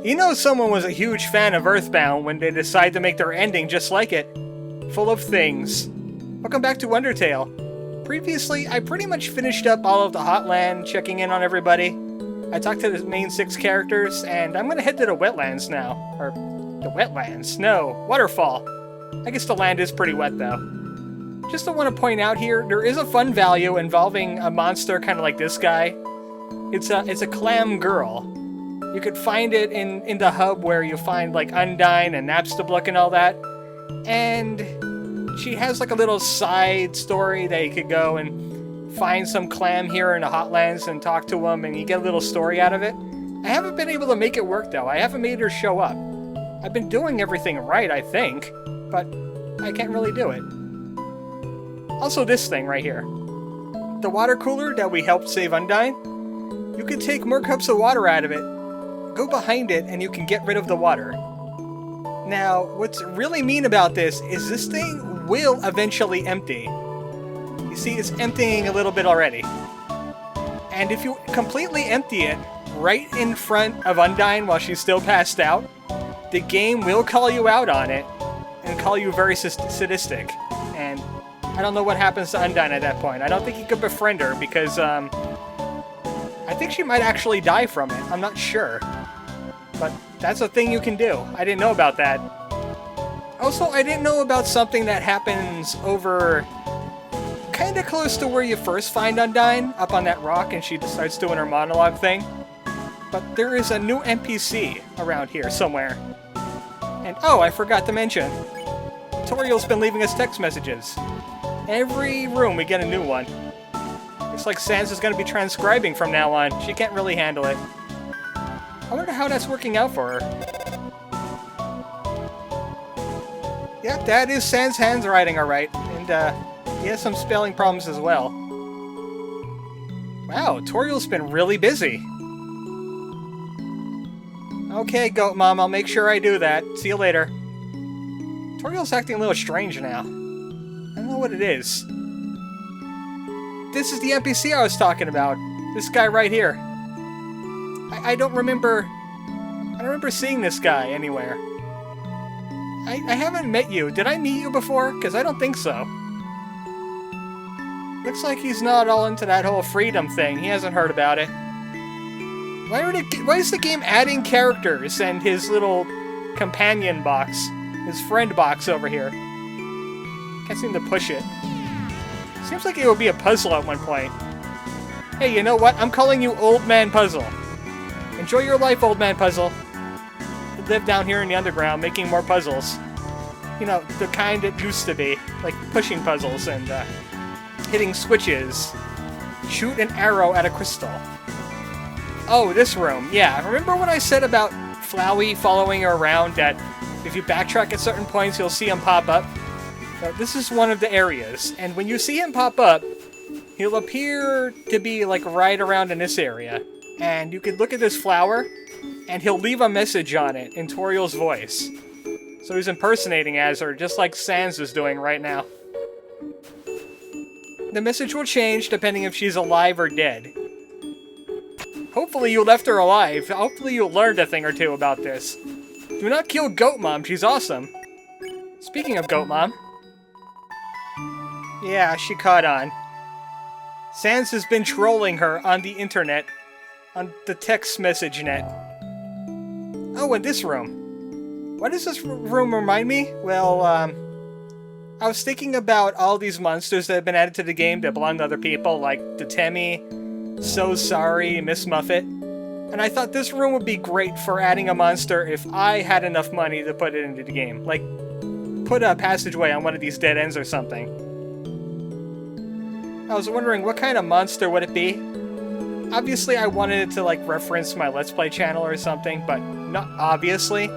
You know someone was a huge fan of Earthbound when they decide to make their ending just like it. Full of things. Welcome back to Undertale. Previously, I pretty much finished up all of the Hotland, checking in on everybody. I talked to the main 6 characters, and I'm gonna head to the wetlands now. Or, the wetlands? No, Waterfall. I guess the land is pretty wet, though. Just to want to point out here, there is a fun value involving a monster kind of like this guy. It's a clam girl. You could find it in the hub where you find like Undyne and Napstablook and all that. And she has like a little side story that you could go and find some clam here in the Hotlands and talk to him, and you get a little story out of it. I haven't been able to make it work though. I haven't made her show up. I've been doing everything right, I think, but I can't really do it. Also this thing right here. The water cooler that we helped save Undyne, you can take more cups of water out of it, go behind it, and you can get rid of the water. Now, what's really mean about this is this thing will eventually empty. You see, it's emptying a little bit already. And if you completely empty it right in front of Undyne while she's still passed out, the game will call you out on it and call you very sadistic. And I don't know what happens to Undyne at that point. I don't think you could befriend her because, I think she might actually die from it. I'm not sure. But that's a thing you can do. I didn't know about that. Also, I didn't know about something that happens over kinda close to where you first find Undyne, up on that rock, and she starts doing her monologue thing. But there is a new NPC around here somewhere. And oh, I forgot to mention, Toriel's been leaving us text messages. Every room we get a new one. Looks like Sans is going to be transcribing from now on. She can't really handle it. I wonder how that's working out for her. Yep, that is Sans' handwriting, alright. And, he has some spelling problems as well. Wow, Toriel's been really busy. Okay, Goat Mom, I'll make sure I do that. See you later. Toriel's acting a little strange now. I don't know what it is. This is the NPC I was talking about. This guy right here. I don't remember seeing this guy anywhere. I haven't met you. Did I meet you before? Because I don't think so. Looks like he's not all into that whole freedom thing. He hasn't heard about it. Why is the game adding characters and his little companion box? His friend box over here. Can't seem to push it. Seems like it would be a puzzle at one point. Hey, you know what? I'm calling you Old Man Puzzle. Enjoy your life, Old Man Puzzle. You live down here in the underground making more puzzles. You know, the kind it used to be. Like pushing puzzles and hitting switches. Shoot an arrow at a crystal. Oh, this room. Yeah, remember when I said about Flowey following her around, that if you backtrack at certain points, you'll see him pop up? Now, this is one of the areas, and when you see him pop up, he'll appear to be like right around in this area. And you can look at this flower, and he'll leave a message on it in Toriel's voice. So he's impersonating as her, just like Sans is doing right now. The message will change depending if she's alive or dead. Hopefully you left her alive. Hopefully you learned a thing or two about this. Do not kill Goat Mom, she's awesome. Speaking of Goat Mom. Yeah, she caught on. Sans has been trolling her on the internet. On the text message net. Oh, and this room. What does this room remind me? Well, I was thinking about all these monsters that have been added to the game that belong to other people, like the Temmie, So Sorry, Miss Muffet. And I thought this room would be great for adding a monster if I had enough money to put it into the game. Like, put a passageway on one of these dead ends or something. I was wondering, what kind of monster would it be? Obviously, I wanted it to, like, reference my Let's Play channel or something, but not obviously.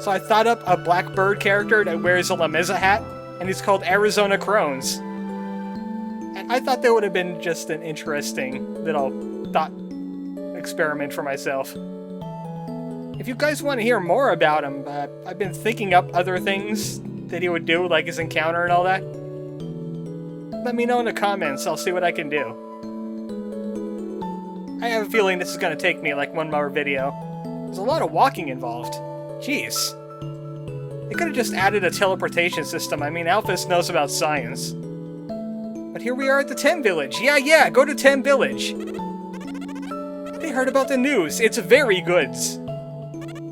So I thought up a Blackbird character that wears a La Mesa hat, and he's called Arizona Crones. And I thought that would have been just an interesting little thought experiment for myself. If you guys want to hear more about him, I've been thinking up other things that he would do, like his encounter and all that. Let me know in the comments, I'll see what I can do. I have a feeling this is going to take me like one more video. There's a lot of walking involved. Jeez. They could have just added a teleportation system. I mean, Alphys knows about science. But here we are at the Temmie Village. Yeah, go to Temmie Village. They heard about the news. It's very goods.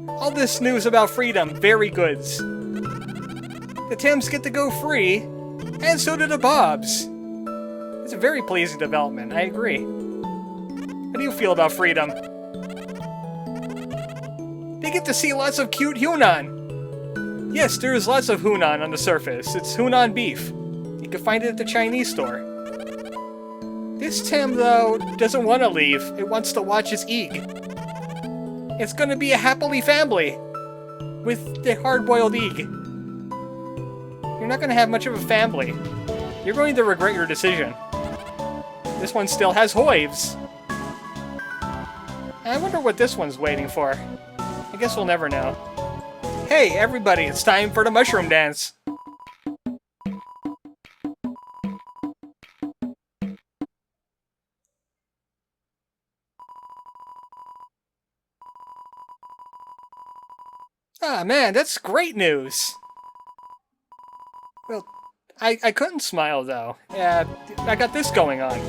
All this news about freedom, very goods. The Temms get to go free, and so do the Bobs. It's a very pleasing development, I agree. How do you feel about freedom? They get to see lots of cute Hunan. Yes, there is lots of Hunan on the surface. It's Hunan beef. You can find it at the Chinese store. This Temm, though, doesn't want to leave. It wants to watch his Eeg. It's gonna be a happily family with the hard-boiled Eeg. You're not gonna have much of a family. You're going to regret your decision. This one still has Hoives. I wonder what this one's waiting for. I guess we'll never know. Hey, everybody, it's time for the mushroom dance. Ah, man, that's great news. Well, I couldn't smile, though. Yeah, I got this going on.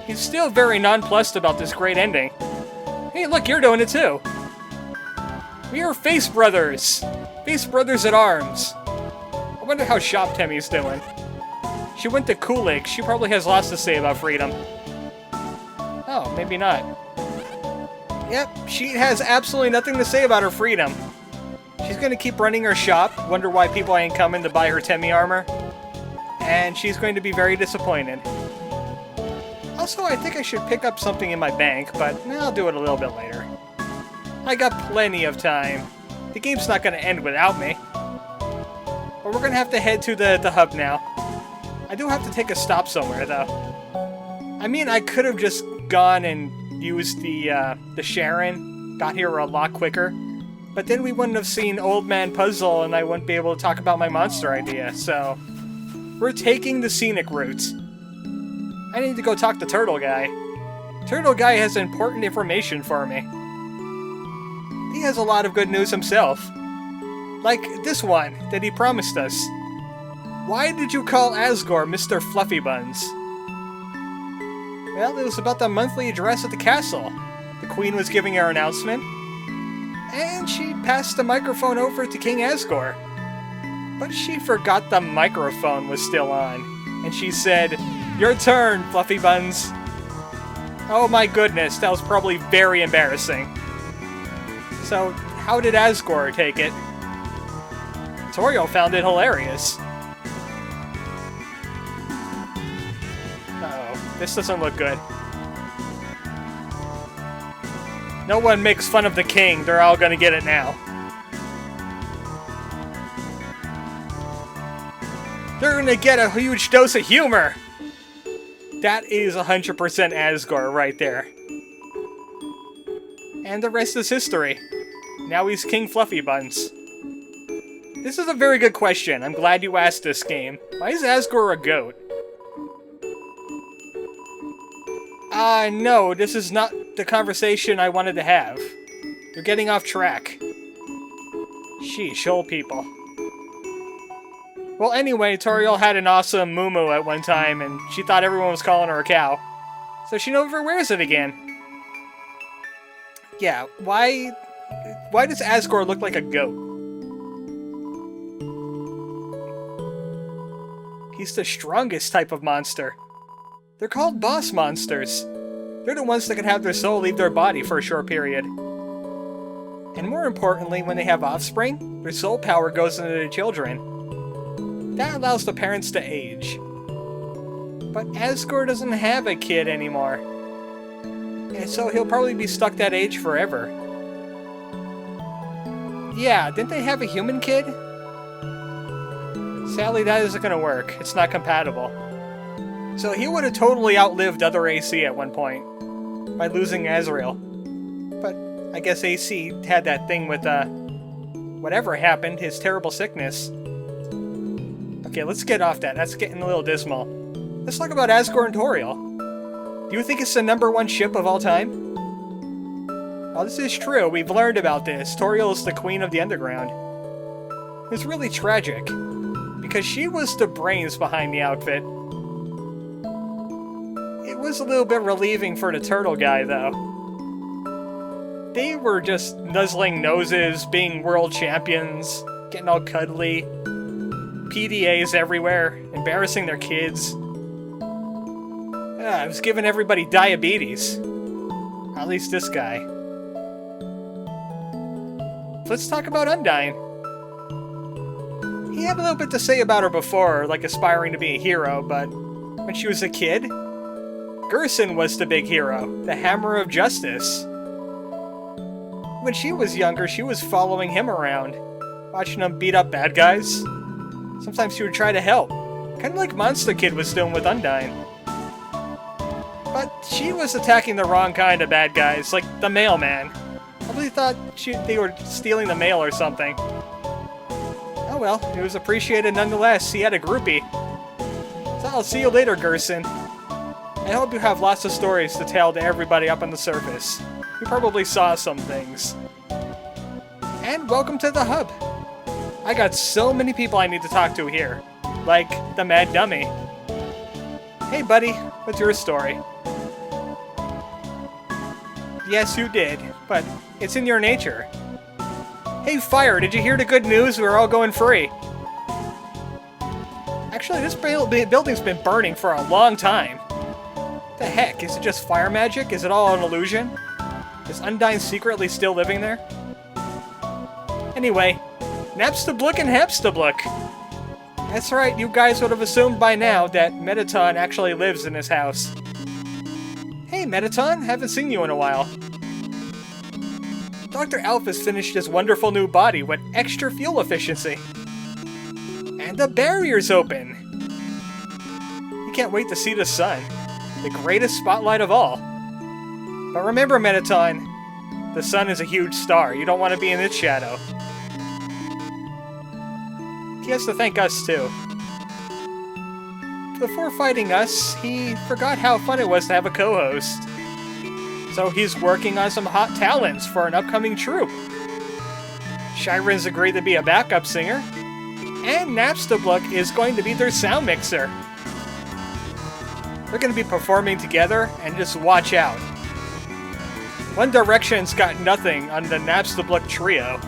He's still very nonplussed about this great ending. Hey, look, you're doing it, too. We are Face Brothers. Face Brothers at Arms. I wonder how Shop Temmie's doing. She went to Kulik. She probably has lots to say about freedom. Oh, maybe not. Yep, she has absolutely nothing to say about her freedom. She's gonna keep running her shop, wonder why people ain't coming to buy her Temmie armor, and she's going to be very disappointed. Also, I think I should pick up something in my bank, but I'll do it a little bit later. I got plenty of time. The game's not gonna end without me. But we're gonna have to head to the hub now. I do have to take a stop somewhere, though. I mean, I could have just gone and used the Sharon, got here a lot quicker, but then we wouldn't have seen Old Man Puzzle and I wouldn't be able to talk about my monster idea, so we're taking the scenic route. I need to go talk to Turtle Guy. Turtle Guy has important information for me. He has a lot of good news himself. Like this one that he promised us. Why did you call Asgore Mr. Fluffy Buns? Well, it was about the monthly address at the castle. The Queen was giving her announcement, and she passed the microphone over to King Asgore. But she forgot the microphone was still on, and she said, "Your turn, Fluffy Buns." Oh my goodness, that was probably very embarrassing. So, how did Asgore take it? Toriel found it hilarious. Uh-oh, this doesn't look good. No one makes fun of the king, they're all gonna get it now. They're gonna get a huge dose of humor! That is 100% Asgore right there. And the rest is history. Now he's King Fluffy Buns. This is a very good question. I'm glad you asked this game. Why is Asgore a goat? No, this is not the conversation I wanted to have. You're getting off track. Sheesh, old people. Well, anyway, Toriel had an awesome muumuu at one time, and she thought everyone was calling her a cow. So she never wears it again. Yeah, why does Asgore look like a goat? He's the strongest type of monster. They're called boss monsters. They're the ones that can have their soul leave their body for a short period. And more importantly, when they have offspring, their soul power goes into their children. That allows the parents to age. But Asgore doesn't have a kid anymore. And so he'll probably be stuck that age forever. Yeah, didn't they have a human kid? Sadly, that isn't gonna work. It's not compatible. So he would have totally outlived other AC at one point, by losing Azrael. But I guess AC had that thing with, whatever happened, his terrible sickness. Okay, let's get off that. That's getting a little dismal. Let's talk about Asgore and Toriel. Do you think it's the #1 ship of all time? Oh, this is true. We've learned about this. Toriel is the queen of the underground. It's really tragic, because she was the brains behind the outfit. It was a little bit relieving for the turtle guy, though. They were just nuzzling noses, being world champions, getting all cuddly. PDAs everywhere, embarrassing their kids. I was giving everybody diabetes. At least this guy. Let's talk about Undyne. He had a little bit to say about her before, like aspiring to be a hero, but when she was a kid, Gerson was the big hero, the Hammer of Justice. When she was younger, she was following him around, watching him beat up bad guys. Sometimes she would try to help, kind of like Monster Kid was doing with Undyne. But she was attacking the wrong kind of bad guys, like the mailman. I really thought they were stealing the mail or something. Oh well, it was appreciated nonetheless. He had a groupie. So I'll see you later, Gerson. I hope you have lots of stories to tell to everybody up on the surface. You probably saw some things. And welcome to the hub. I got so many people I need to talk to here. Like the Mad Dummy. Hey buddy, what's your story? Yes, you did, but it's in your nature. Hey Fire, did you hear the good news? We're all going free. Actually, this building's been burning for a long time. The heck, is it just fire magic? Is it all an illusion? Is Undyne secretly still living there? Anyway, Napstablook and Napstablook. That's right, you guys would have assumed by now that Mettaton actually lives in his house. Hey Mettaton, haven't seen you in a while. Dr. Alphys finished his wonderful new body with extra fuel efficiency. And the barrier's open. You can't wait to see the sun. The greatest spotlight of all. But remember, Mettaton, the sun is a huge star. You don't want to be in its shadow. He has to thank us, too. Before fighting us, he forgot how fun it was to have a co-host. So he's working on some hot talents for an upcoming troupe. Shyren's agreed to be a backup singer. And Napstablook is going to be their sound mixer. They're going to be performing together, and just watch out. One Direction's got nothing on the Napstablook trio.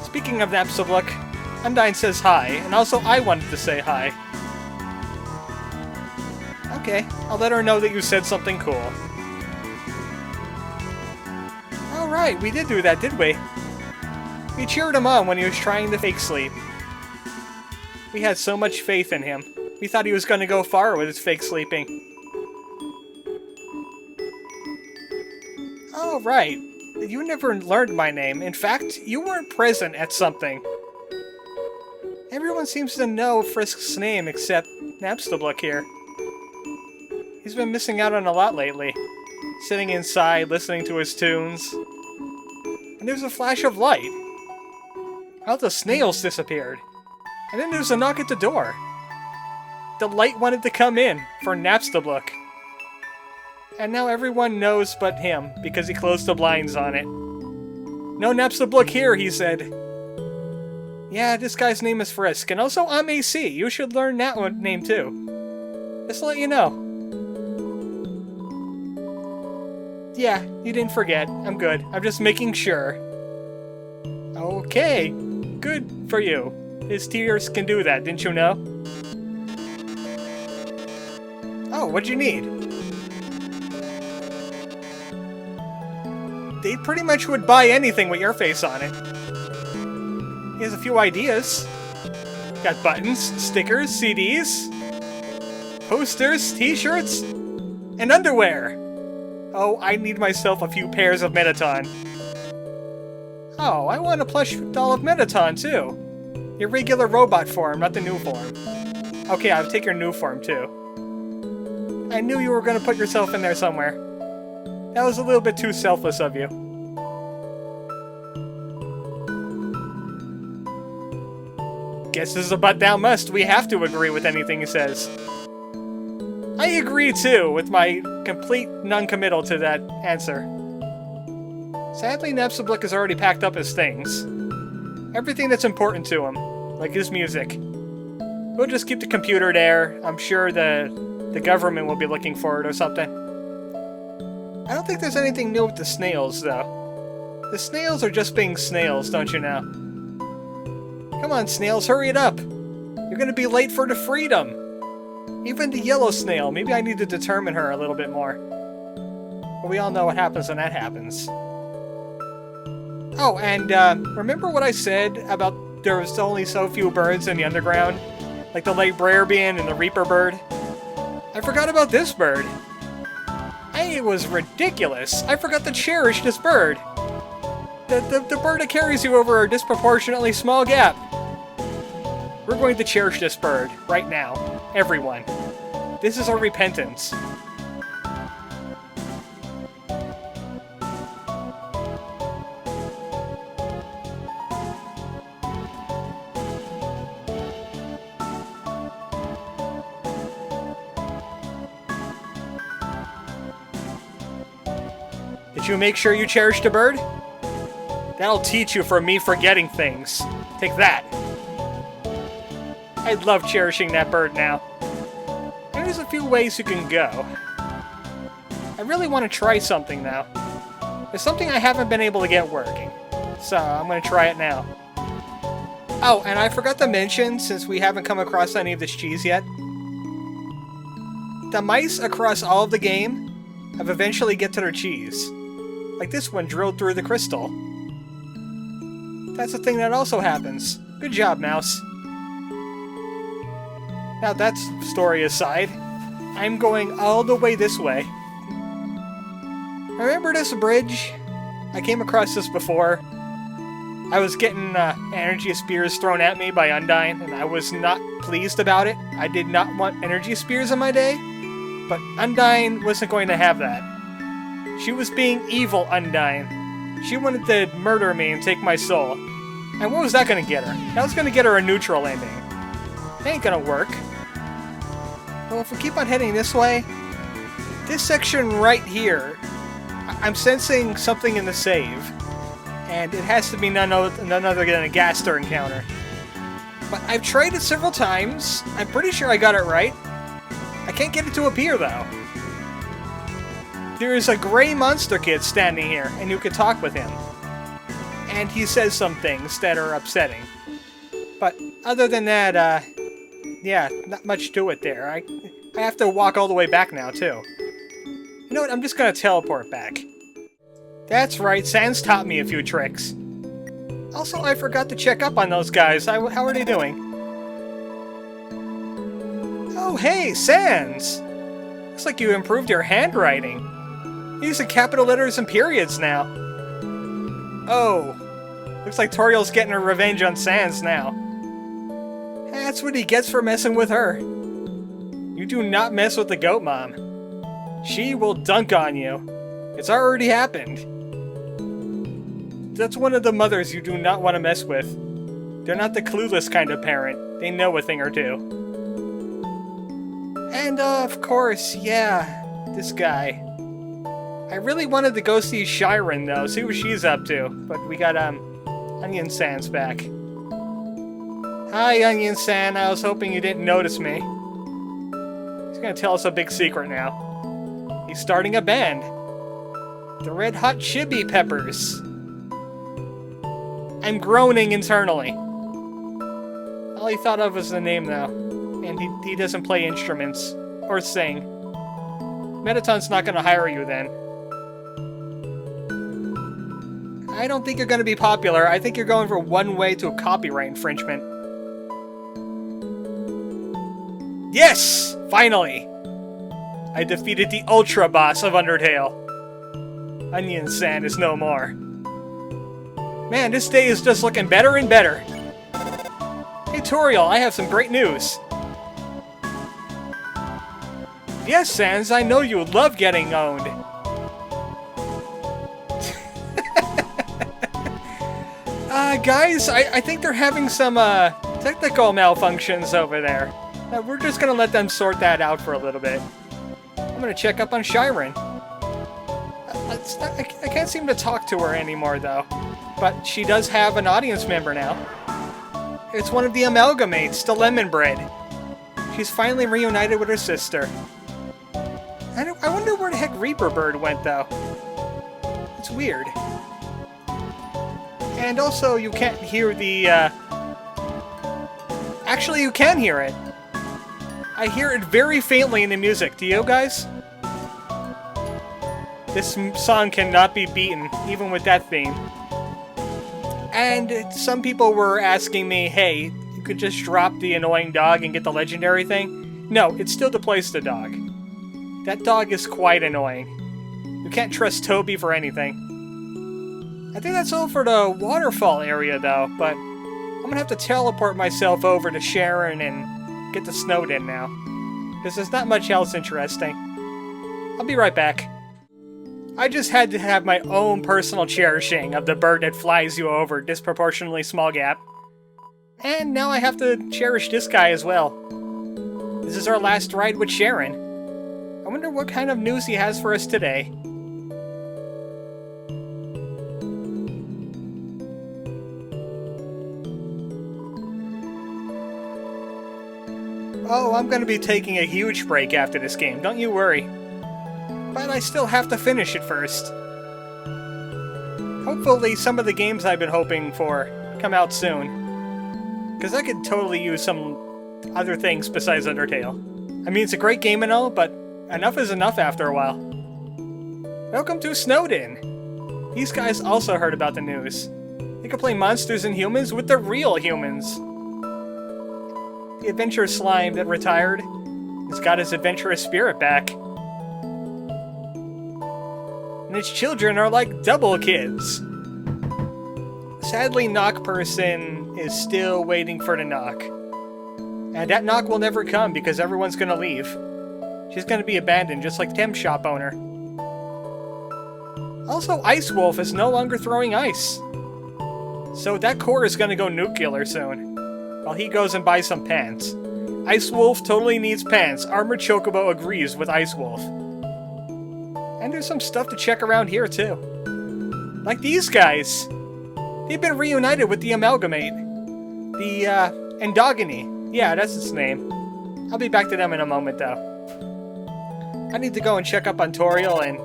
Speaking of Napstablook, Undyne says hi, and also I wanted to say hi. Okay, I'll let her know that you said something cool. Alright, we did do that, did we? We cheered him on when he was trying to fake sleep. We had so much faith in him. We thought he was going to go far with his fake sleeping. Oh, right. You never learned my name. In fact, you weren't present at something. Everyone seems to know Frisk's name except Napstablook here. He's been missing out on a lot lately. Sitting inside, listening to his tunes. And there's a flash of light. All the snails disappeared. And then there's a knock at the door. The light wanted to come in for Napstablook. And now everyone knows but him, because he closed the blinds on it. No Napstablook here, he said. Yeah, this guy's name is Frisk, and also I'm AC. You should learn that one name too. Just to let you know. Yeah, you didn't forget. I'm good. I'm just making sure. Okay. Good for you. His tears can do that, didn't you know? Oh, what'd you need? They pretty much would buy anything with your face on it. He has a few ideas. Got buttons, stickers, CDs, posters, t-shirts, and underwear. Oh, I need myself a few pairs of Mettaton. Oh, I want a plush doll of Mettaton, too. Your regular robot form, not the new form. Okay, I'll take your new form, too. I knew you were going to put yourself in there somewhere. That was a little bit too selfless of you. Guess this is a butt-down must. We have to agree with anything he says. I agree, too, with my complete non-committal to that answer. Sadly, Napstablook has already packed up his things. Everything that's important to him, like his music. We'll just keep the computer there. I'm sure the government will be looking for it or something. I don't think there's anything new with the snails, though. The snails are just being snails, don't you know? Come on, snails, hurry it up! You're gonna be late for the freedom! Even the yellow snail, maybe I need to determine her a little bit more. But we all know what happens when that happens. Oh, and remember what I said about there was only so few birds in the underground? Like the librarian and the reaper bird? I forgot about this bird. It was ridiculous. I forgot to cherish this bird. The bird that carries you over a disproportionately small gap. We're going to cherish this bird right now. Everyone. This is our repentance. Did you make sure you cherished a bird? That'll teach you for me forgetting things. Take that. I love cherishing that bird now. There's a few ways you can go. I really want to try something now. There's something I haven't been able to get working. So I'm going to try it now. Oh, and I forgot to mention, since we haven't come across any of this cheese yet, the mice across all of the game have eventually get to their cheese. Like this one drilled through the crystal. That's a thing that also happens. Good job, mouse. Now that's story aside, I'm going all the way this way. Remember this bridge? I came across this before. I was getting energy spears thrown at me by Undyne, and I was not pleased about it. I did not want energy spears in my day, but Undyne wasn't going to have that. She was being evil, Undyne. She wanted to murder me and take my soul. And what was that going to get her? That was going to get her a neutral ending. That ain't going to work. Well, if we keep on heading this way, this section right here, I'm sensing something in the save. And it has to be none other than a Gaster encounter. But I've tried it several times. I'm pretty sure I got it right. I can't get it to appear, though. There is a gray monster kid standing here, and you can talk with him. And he says some things that are upsetting. But other than that, yeah, not much to it there. I have to walk all the way back now, too. You know what, I'm just gonna teleport back. That's right, Sans taught me a few tricks. Also, I forgot to check up on those guys. How are they doing? Oh, hey, Sans! Looks like you improved your handwriting. You're using capital letters and periods now. Oh. Looks like Toriel's getting her revenge on Sans now. That's what he gets for messing with her. You do not mess with the goat mom. She will dunk on you. It's already happened. That's one of the mothers you do not want to mess with. They're not the clueless kind of parent. They know a thing or two. And, of course, yeah, this guy. I really wanted to go see Shiren, though, see what she's up to. But we got, Onion Sans back. Hi, Onion San. I was hoping you didn't notice me. He's gonna tell us a big secret now. He's starting a band. The Red Hot Chibi Peppers. I'm groaning internally. All he thought of was the name, though. And he doesn't play instruments. Or sing. Mettaton's not gonna hire you, then. I don't think you're gonna be popular. I think you're going for one way to a copyright infringement. Yes! Finally! I defeated the Ultra Boss of Undertale. Onion Sand is no more. Man, this day is just looking better and better. Hey, Toriel, I have some great news. Yes, Sans, I know you love getting owned. Guys, I think they're having some, technical malfunctions over there. We're just gonna let them sort that out for a little bit. I'm gonna check up on Shiren. I can't seem to talk to her anymore, though. But she does have an audience member now. It's one of the Amalgamates, the Lemon Bread. She's finally reunited with her sister. I wonder where the heck Reaper Bird went, though. It's weird. And also, you can't hear the, Actually, you can hear it. I hear it very faintly in the music. Do you guys? This song cannot be beaten, even with that theme. And some people were asking me, hey, you could just drop the annoying dog and get the legendary thing? No, it's still to place the dog. That dog is quite annoying. You can't trust Toby for anything. I think that's all for the Waterfall area, though, but I'm gonna have to teleport myself over to Sharon and get to Snowdin now. Because there's not much else interesting. I'll be right back. I just had to have my own personal cherishing of the bird that flies you over disproportionately small gap. And now I have to cherish this guy as well. This is our last ride with Sharon. I wonder what kind of news he has for us today. Oh, I'm gonna be taking a huge break after this game, don't you worry. But I still have to finish it first. Hopefully some of the games I've been hoping for come out soon. Because I could totally use some other things besides Undertale. I mean, it's a great game and all, but enough is enough after a while. Welcome to Snowdin! These guys also heard about the news. They can play monsters and humans with the real humans. The adventure slime that retired has got his adventurous spirit back. And its children are like double kids. Sadly, Knock Person is still waiting for the knock. And that knock will never come because everyone's gonna leave. She's gonna be abandoned just like Tim's shop owner. Also, Ice Wolf is no longer throwing ice. So that core is gonna go nuclear soon. While he goes and buys some pants. Ice Wolf totally needs pants. ArmoredChocobo agrees with Ice Wolf. And there's some stuff to check around here, too. Like these guys. They've been reunited with the Amalgamate. The, Endogeny. Yeah, that's its name. I'll be back to them in a moment, though. I need to go and check up on Toriel and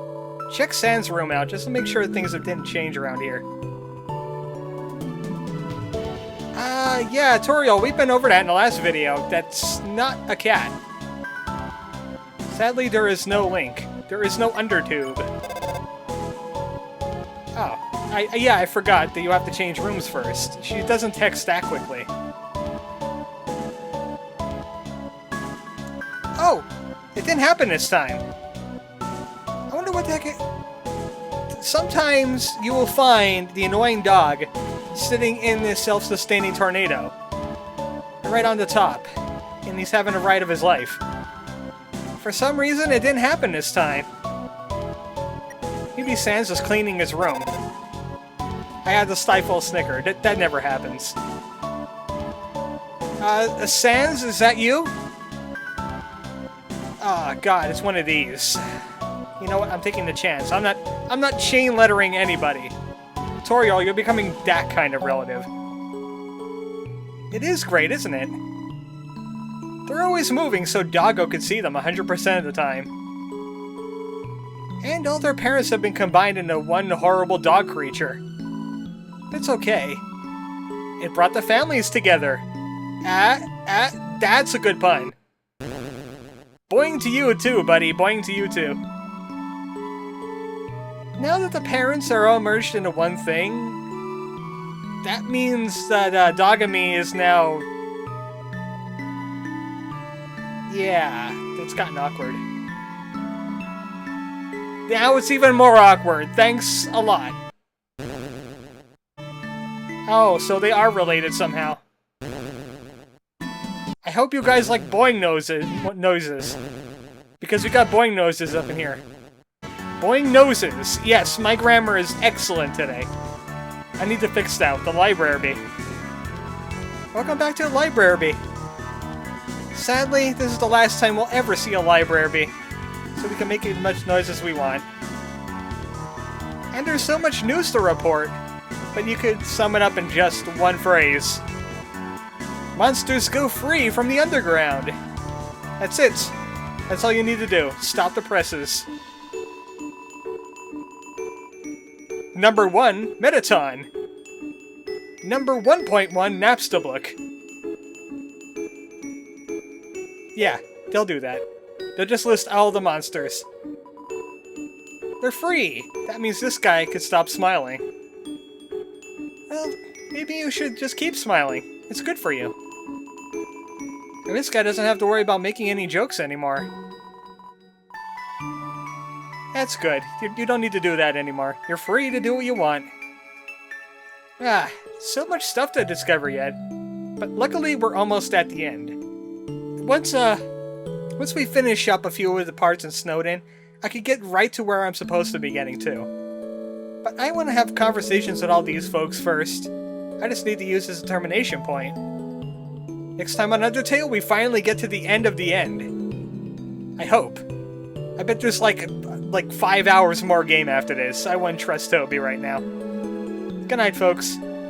check Sans room out, just to make sure things didn't change around here. Yeah, Toriel, we've been over that in the last video. That's not a cat. Sadly, there is no link. There is no undertube. Oh, I forgot that you have to change rooms first. She doesn't text that quickly. Oh, it didn't happen this time. I wonder what the heck it... Sometimes you will find the annoying dog sitting in this self-sustaining tornado. Right on the top. And he's having a ride of his life. For some reason, it didn't happen this time. Maybe Sans was cleaning his room. I had to stifle a snicker. That never happens. Sans, is that you? Oh god, it's one of these. You know what? I'm taking the chance. I'm not chain lettering anybody. Toriel, you're becoming that kind of relative. It is great, isn't it? They're always moving so Doggo could see them 100% of the time. And all their parents have been combined into one horrible dog creature. It's okay. It brought the families together. That's a good pun. Boing to you too, buddy. Boing to you too. Now that the parents are all merged into one thing, that means that Dogamy is now... Yeah, it's gotten awkward. Now it's even more awkward. Thanks a lot. Oh, so they are related somehow. I hope you guys like boing noses. Because we got boing noses up in here. Boing noses. Yes, my grammar is excellent today. I need to fix that with the library. Welcome back to the library. Sadly, this is the last time we'll ever see a library, so we can make as much noise as we want. And there's so much news to report, but you could sum it up in just one phrase. Monsters go free from the underground. That's it. That's all you need to do. Stop the presses. Number 1, Mettaton. Number 1.1, Napstablook. Yeah, they'll do that. They'll just list all the monsters. They're free! That means this guy could stop smiling. Well, maybe you should just keep smiling. It's good for you. And this guy doesn't have to worry about making any jokes anymore. That's good. You don't need to do that anymore. You're free to do what you want. Ah, so much stuff to discover yet. But luckily, we're almost at the end. Once we finish up a few of the parts in Snowdin, I could get right to where I'm supposed to be getting to. But I want to have conversations with all these folks first. I just need to use this determination point. Next time on Undertale, we finally get to the end of the end. I hope. I bet there's like 5 hours more game after this. I wouldn't trust Toby right now. Good night, folks.